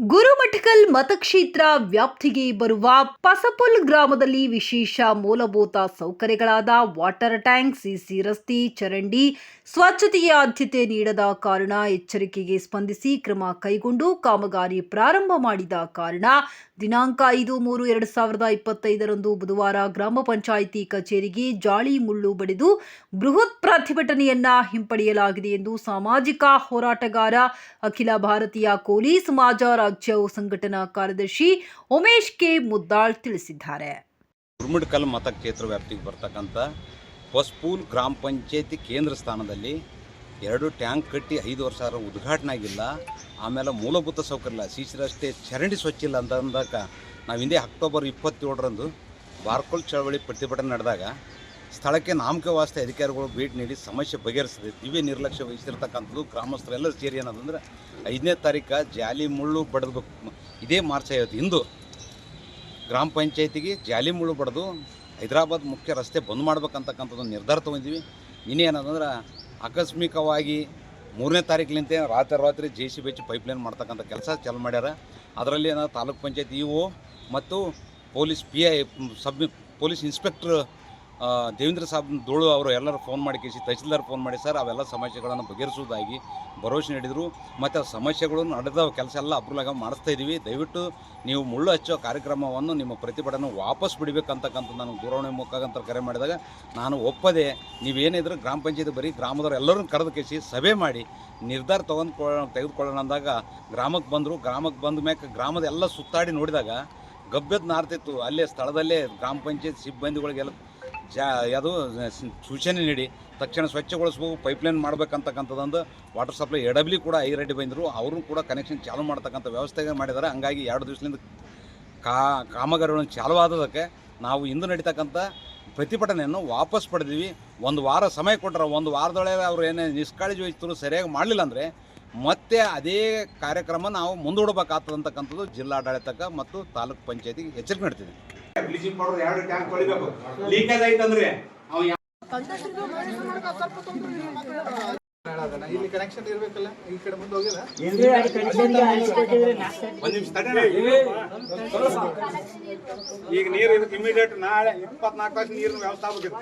ಗುರುಮಠಕಲ್ ಮತಕ್ಷೇತ್ರ ವ್ಯಾಪ್ತಿಗೆ ಬರುವ ಪಸಪುಲ್ ಗ್ರಾಮದಲ್ಲಿ ವಿಶೇಷ ಮೂಲಭೂತ ಸೌಕರ್ಯಗಳಾದ ವಾಟರ್ ಟ್ಯಾಂಕ್, ಸಿಸಿ ರಸ್ತೆ, ಚರಂಡಿ ಸ್ವಚ್ಛತೆಗೆ ಆದ್ಯತೆ ನೀಡದ ಕಾರಣ ಎಚ್ಚರಿಕೆಗೆ ಸ್ಪಂದಿಸಿ ಕ್ರಮ ಕೈಗೊಂಡು ಕಾಮಗಾರಿ ಪ್ರಾರಂಭ ಮಾಡಿದ ಕಾರಣ ದಿನಾಂಕ 5-3-2025 ಬುಧವಾರ ಗ್ರಾಮ ಪಂಚಾಯಿತಿ ಕಚೇರಿಗೆ ಜಾಳಿ ಮುಳ್ಳು ಬಡಿದು ಬೃಹತ್ ಪ್ರತಿಭಟನೆಯನ್ನ ಹಿಂಪಡೆಯಲಾಗಿದೆ ಎಂದು ಸಾಮಾಜಿಕ ಹೋರಾಟಗಾರ ಅಖಿಲ ಭಾರತೀಯ ಕೋಲಿ ಸಮಾಜ ರಾಜ್ಯ ಸಂಘಟನಾ ಕಾರ್ಯದರ್ಶಿ ಉಮೇಶ್ ಕೆ ಮುದ್ದಾಳ್ ತಿಳಿಸಿದ್ದಾರೆ. ಗುರುಮಠಕಲ್ ಮತಕ್ಷೇತ್ರ ವ್ಯಾಪ್ತಿಗೆ ಬರ್ತಕ್ಕಂಥ ಪಸಪುಲ್ ಗ್ರಾಮ ಪಂಚಾಯತಿ ಕೇಂದ್ರ ಸ್ಥಾನದಲ್ಲಿ 2 ಟ್ಯಾಂಕ್ ಕಟ್ಟಿ 5 ವರ್ಷ ಉದ್ಘಾಟನೆ ಆಗಿಲ್ಲ. ಆಮೇಲೆ ಮೂಲಭೂತ ಸೌಕರ್ಯ ಇಲ್ಲ, ಸಿಸಿ ರಸ್ತೆ, ಚರಂಡಿ ಸ್ವಚ್ಛ ಇಲ್ಲ ಅಂದಾಗ ನಾವು ಹಿಂದೆ ಅಕ್ಟೋಬರ್ 27ರಂದು ಬಾರ್ಕೋಲ್ ಚಳವಳಿ ಪ್ರತಿಭಟನೆ ನಡೆದಾಗ ಸ್ಥಳಕ್ಕೆ ನಾಮಕ ವಾಸ್ತೆ ಅಧಿಕಾರಿಗಳು ಭೇಟಿ ನೀಡಿ ಸಮಸ್ಯೆ ಬಗೆಹರಿಸಿದೆ. ದಿವ್ಯ ನಿರ್ಲಕ್ಷ್ಯ ವಹಿಸಿರ್ತಕ್ಕಂಥದ್ದು ಗ್ರಾಮಸ್ಥರೆಲ್ಲ ಸೇರಿ ಏನದಂದ್ರೆ 5ನೇ ತಾರೀಕು ಜಾಲಿ ಮುಳ್ಳು ಬಡಿದ್ಬೇಕು. ಇದೇ ಮಾರ್ಚ್ 50 ಇಂದು ಗ್ರಾಮ ಪಂಚಾಯತಿಗೆ ಜಾಲಿ ಮುಳ್ಳು ಬಡಿದು ಹೈದರಾಬಾದ್ ಮುಖ್ಯ ರಸ್ತೆ ಬಂದ್ ಮಾಡ್ಬೇಕಂತಕ್ಕಂಥದ್ದು ನಿರ್ಧಾರ ತೊಗೊಂಡಿದ್ವಿ. ಇನ್ನೇನದಂದ್ರೆ ಆಕಸ್ಮಿಕವಾಗಿ 3ನೇ ತಾರೀಕಿನಿಂದ ರಾತ್ರಿ JCB ಪೈಪ್ಲೈನ್ ಮಾಡ್ತಕ್ಕಂಥ ಕೆಲಸ ಚಾಲು ಮಾಡ್ಯಾರ. ಅದರಲ್ಲಿ ತಾಲೂಕ್ ಪಂಚಾಯತ್ ಇಒ ಮತ್ತು police PI police inspector Devendra Saab ಧೂಳು ಅವರು ಎಲ್ಲರೂ ಫೋನ್ ಮಾಡಿ ತಹಸೀಲ್ದಾರ್ ಫೋನ್ ಮಾಡಿ ಸರ್ ಅವೆಲ್ಲ ಸಮಸ್ಯೆಗಳನ್ನು ಬಗೆಹರಿಸುವುದಾಗಿ ಭರವಸೆ ನೀಡಿದರು. ಮತ್ತು ಆ ಸಮಸ್ಯೆಗಳು ನಡೆದ ಕೆಲಸ ಎಲ್ಲ ಅಪ್ರೂವ್ ಮಾಡಿಸ್ತಾ ಇದ್ದೀವಿ. ದಯವಿಟ್ಟು ನೀವು ಮುಳ್ಳು ಹಚ್ಚೋ ಕಾರ್ಯಕ್ರಮವನ್ನು ನಿಮ್ಮ ಪ್ರತಿಭಟನೆ ವಾಪಸ್ ಬಿಡಬೇಕಂತಕ್ಕಂಥ ನಾನು ದೂರವಾಣಿ ಮುಖಾಂತರ ಕರೆ ಮಾಡಿದಾಗ ನಾನು ಒಪ್ಪದೆ. ನೀವೇನಿದ್ರು ಗ್ರಾಮ ಪಂಚಾಯತಿ ಬರೀ ಗ್ರಾಮದವ್ರು ಎಲ್ಲರೂ ಕರೆದು ಸಭೆ ಮಾಡಿ ನಿರ್ಧಾರ ತೆಗೆದುಕೊಳ್ಳೋಣ ಅಂದಾಗ ಗ್ರಾಮಕ್ಕೆ ಬಂದರು. ಗ್ರಾಮಕ್ಕೆ ಬಂದ ಮ್ಯಾಕೆ ಗ್ರಾಮದ ಎಲ್ಲ ಸುತ್ತಾಡಿ ನೋಡಿದಾಗ ಗಬ್ಬೆದ್ದು ನಾರ್ತಿತ್ತು. ಅಲ್ಲೇ ಸ್ಥಳದಲ್ಲೇ ಗ್ರಾಮ ಪಂಚಾಯತ್ ಸಿಬ್ಬಂದಿಗಳಿಗೆಲ್ಲ ಅದು ಸೂಚನೆ ನೀಡಿ ತಕ್ಷಣ ಸ್ವಚ್ಛಗೊಳಿಸ್ಬೇಕು, ಪೈಪ್ಲೈನ್ ಮಾಡ್ಬೇಕಂತಕ್ಕಂಥದ್ದೊಂದು ವಾಟರ್ ಸಪ್ಲೈ AW ಕೂಡ ಐರೆಡ್ಡಿ ಬಂದರು. ಅವರು ಕೂಡ ಕನೆಕ್ಷನ್ ಚಾಲು ಮಾಡ್ತಕ್ಕಂಥ ವ್ಯವಸ್ಥೆ ಮಾಡಿದ್ದಾರೆ. ಹಂಗಾಗಿ 2 ದಿವಸದಿಂದ ಕಾಮಗಾರಿಗಳನ್ನು ಚಾಲು ಆದದಕ್ಕೆ ನಾವು ಇಂದು ನಡೀತಕ್ಕಂಥ ಪ್ರತಿಭಟನೆಯನ್ನು ವಾಪಸ್ ಪಡೆದೀವಿ. 1 ವಾರ ಸಮಯ ಕೊಟ್ಟರೆ 1 ವಾರದೊಳಗೆ ಅವರು ಏನೇ ನಿಷ್ಕಾಳಜಿ ವಹಿಸಿದ್ರು ಸರಿಯಾಗಿ ಮಾಡಲಿಲ್ಲ ಅಂದರೆ ಮತ್ತೆ ಅದೇ ಕಾರ್ಯಕ್ರಮ ನಾವು ಮುಂದೂಡಬೇಕಾಗ್ತದಂತಕ್ಕಂಥದ್ದು ಜಿಲ್ಲಾಡಳಿತಕ್ಕೆ ಮತ್ತು ತಾಲೂಕ್ ಪಂಚಾಯತಿಗೆ ಎಚ್ಚರಿಕೆ ನೀಡ್ತೀವಿ. ಬ್ಲೀಚಿಂಗ್ ಪೌಡರ್ 2 ಟ್ಯಾಂಕ್ ತೊಳಿಬೇಕು, ಲೀಕೇಜ್ ಆಯ್ತಂದ್ರೆ ಇಲ್ಲಿ ಕನೆಕ್ಷನ್ ಇರಬೇಕಲ್ಲ, ಈ ಕಡೆ ಮುಂದೆ ಹೋಗಿಲ್ಲ. ಈಗ ನೀರು ಇಮಿಡಿಯೇಟ್ ನಾಳೆ 24 ತಾಸು ನೀರಿನ ವ್ಯವಸ್ಥೆ ಆಗಬೇಕು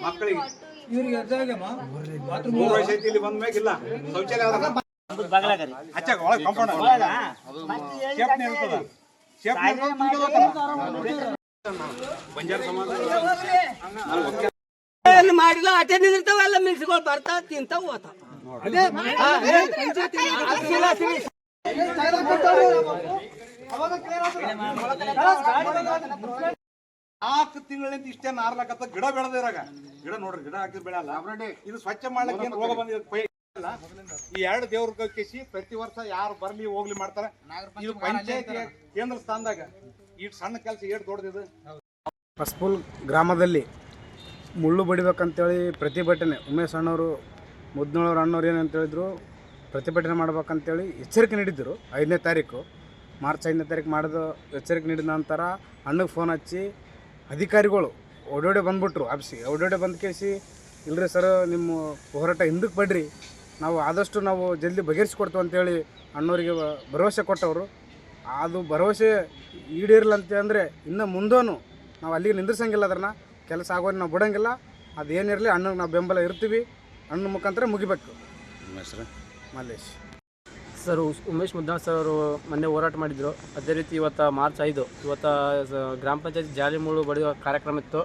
ಮಕ್ಕಳಿಗೆ. ಇವ್ರಿಗೆ ಮೂರು ವಯಸ್ಸು ಐತಿ, ಇಲ್ಲಿ ಬಂದ ಮ್ಯಾಗ ಇಲ್ಲ ಶೌಚಾಲಯ ಹಚ್ಚಾಗ ಒಳಗೆ ಕಾಂಪೌಂಡ್ ಬಂಜಾರ ಸಮಾಜ ಮಾಡಿಲ್ಲ. ಅಟೆಂಡ್ ಇರ್ತಾವೆಲ್ಲ ಮಿಲ್ಸ್ಗಳು ಬರ್ತಾ ತಿಂತಾವ ಹೋತ. 4 ತಿಂಗಳಿಂದ ಇಷ್ಟೇ ನಾರ್ಲಕತ್ತ ಗಿಡ ಬೆಳೆದಿರಾಗ ಗಿಡ ನೋಡ್ರಿ, ಗಿಡ ಹಾಕಿದ್ ಬೆಳೆಯಲ್ಲ. ಇದು ಸ್ವಚ್ಛ ಮಾಡ್ಲಿಕ್ಕೆ ರೋಗ ಬಂದಿದೆ. ಈ 2 ದೇವ್ರ ಕೇಸಿ ಪ್ರತಿ ವರ್ಷ ಯಾರು ಬರ್ಲಿ ಹೋಗ್ಲಿ ಮಾಡ್ತಾರೆ. ಇದು ಪಂಚಾಯತಿ ಕೇಂದ್ರ ಸ್ಥಾನದಾಗ ಈ ಸಣ್ಣ ಕೆಲಸ ಏಟ್ ದೊಡ್ಡದಿದೆ. ಪಸಪುಲ್ ಗ್ರಾಮದಲ್ಲಿ ಮುಳ್ಳು ಬಡಿಬೇಕಂತೇಳಿ ಪ್ರತಿಭಟನೆ ಉಮೇಶ್ ಅಣ್ಣವರು ಮುದ್ನೋಳವ್ರ ಅಣ್ಣವ್ರು ಏನಂತ ಹೇಳಿದ್ರು, ಪ್ರತಿಭಟನೆ ಮಾಡ್ಬೇಕಂತೇಳಿ ಎಚ್ಚರಿಕೆ ನೀಡಿದ್ದರು. 5ನೇ ತಾರೀಕು ಮಾರ್ಚ್ 5ನೇ ತಾರೀಕು ಮಾಡಿದ ಎಚ್ಚರಿಕೆ ನೀಡಿದ ನಂತರ ಅಣ್ಣಗೆ ಫೋನ್ ಹಚ್ಚಿ ಅಧಿಕಾರಿಗಳು ಓಡೋಡೆ ಬಂದ್ಬಿಟ್ರು ಆಫೀಸಿಗೆ. ಓಡೋಡೆ ಬಂದು ಕೇಸಿ ಇಲ್ಲರಿ ಸರ್ ನಿಮ್ಮ ಹೋರಾಟ ಹಿಂದಕ್ಕೆ ಬಡ್ರಿ, ನಾವು ಆದಷ್ಟು ನಾವು ಜಲ್ದಿ ಬಗೆಹರಿಸ್ಕೊಡ್ತೀವಿ ಅಂತೇಳಿ ಅಣ್ಣವರಿಗೆ ಭರವಸೆ ಕೊಟ್ಟವರು. ಅದು ಭರವಸೆ ಈಡೇರಿಲ್ಲ ಅಂತ ಅಂದರೆ ಇನ್ನು ಮುಂದೂ ನಾವು ಅಲ್ಲಿಗೆ ನಿಂದ್ರಿಸಂಗಿಲ್ಲ. ಅದನ್ನು ಕೆಲಸ ಆಗೋದು ನಾವು ಬಿಡೋಂಗಿಲ್ಲ. ಅದೇನಿರಲಿ ಅಣ್ಣಗೆ ನಾವು ಬೆಂಬಲ ಇರ್ತೀವಿ. ಅಣ್ಣ ಮುಖಾಂತರ ಮುಗಿಬೇಕು. ಮಲ್ಲೇಶ್ ಸರ್, ಉಮೇಶ್ ಮುದ್ದಾಳ್ ಸರ್ ಅವರು ಮೊನ್ನೆ ಹೋರಾಟ ಮಾಡಿದರು. ಅದೇ ರೀತಿ ಇವತ್ತು ಮಾರ್ಚ್ 5 ಇವತ್ತು ಗ್ರಾಮ ಪಂಚಾಯತ್ ಜಾಲಿ ಮುಳ್ಳು ಬಡಿಯುವ ಕಾರ್ಯಕ್ರಮ ಇತ್ತು.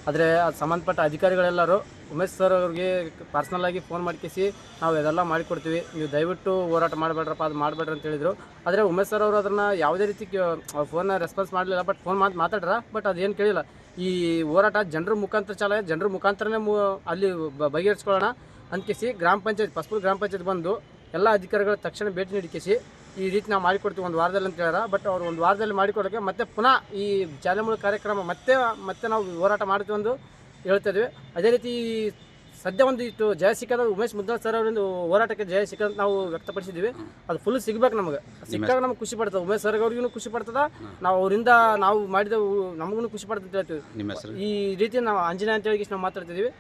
ಆದರೆ ಅದು ಸಂಬಂಧಪಟ್ಟ ಅಧಿಕಾರಿಗಳೆಲ್ಲರೂ ಉಮೇಶ್ ಸರ್ ಅವ್ರಿಗೆ ಪರ್ಸ್ನಲ್ಲಾಗಿ ಫೋನ್ ಮಾಡಿಸಿ ನಾವು ಇದೆಲ್ಲ ಮಾಡಿಕೊಡ್ತೀವಿ, ನೀವು ದಯವಿಟ್ಟು ಹೋರಾಟ ಮಾಡಬೇಡ್ರಪ್ಪ, ಅದು ಮಾಡಬೇಡ್ರಿ ಅಂತ ಹೇಳಿದರು. ಆದರೆ ಉಮೇಶ್ ಸರ್ ಅವರು ಅದನ್ನು ಯಾವುದೇ ರೀತಿ ಫೋನ್ನ ರೆಸ್ಪಾನ್ಸ್ ಮಾಡಲಿಲ್ಲ. ಬಟ್ ಫೋನ್ ಮಾತಾಡ್ರ, ಬಟ್ ಅದೇನು ಕೇಳಿಲ್ಲ. ಈ ಹೋರಾಟ ಜನರ ಮುಖಾಂತರ ಜನರ ಮುಖಾಂತರನೇ ಅಲ್ಲಿ ಬಗೆಹರಿಸ್ಕೊಳ್ಳೋಣ ಅಂದ್ಕೇಸಿ ಗ್ರಾಮ ಪಂಚಾಯತ್ ಪಸಪುಲ್ ಗ್ರಾಮ ಪಂಚಾಯತ್ ಬಂದು ಎಲ್ಲ ಅಧಿಕಾರಿಗಳ ತಕ್ಷಣ ಭೇಟಿ ನೀಡಿಕೇಸಿ ಈ ರೀತಿ ನಾವು ಮಾಡಿಕೊಡ್ತೀವಿ 1 ವಾರದಲ್ಲಿ ಅಂತ ಹೇಳ್ಯಾರ. ಬಟ್ ಅವ್ರು 1 ವಾರದಲ್ಲಿ ಮಾಡಿಕೊಡೋಕ್ಕೆ ಮತ್ತೆ ಪುನಃ ಈ ಜಾಲಿಮುಳ್ಳು ಕಾರ್ಯಕ್ರಮ ಮತ್ತೆ ನಾವು ಹೋರಾಟ ಮಾಡ್ತೀವಿ ಎಂದು ಹೇಳ್ತಾ ಇದ್ವಿ. ಅದೇ ರೀತಿ ಸದ್ಯ ಒಂದು ಇಷ್ಟು ಜಯ ಸಿಕ್ಕದ ಉಮೇಶ್ ಮುದ್ದಾಳ್ ಸರ್ ಅವರಿಂದ ಹೋರಾಟಕ್ಕೆ ಜಯ ಸಿಕ್ಕಂತ ನಾವು ವ್ಯಕ್ತಪಡಿಸಿದ್ದೀವಿ. ಅದು ಫುಲ್ ಸಿಗ್ಬೇಕು ನಮಗೆ. ಸಿಕ್ಕಾಗ ನಮ್ಗೆ ಖುಷಿ ಪಡ್ತದೆ, ಉಮೇಶ್ ಸರ್ ಅವ್ರಿಗೂ ಖುಷಿ ಪಡ್ತದ, ನಾವು ಅವರಿಂದ ನಾವು ಮಾಡಿದ ನಮಗೂ ಖುಷಿ ಪಡ್ತದೆ ಹೇಳ್ತೀವಿ. ಈ ರೀತಿ ನಾವು ಅಂಜನಾ ಅಂತ ಹೇಳಿ ನಾವು ಮಾತಾಡ್ತಿದ್ದೀವಿ.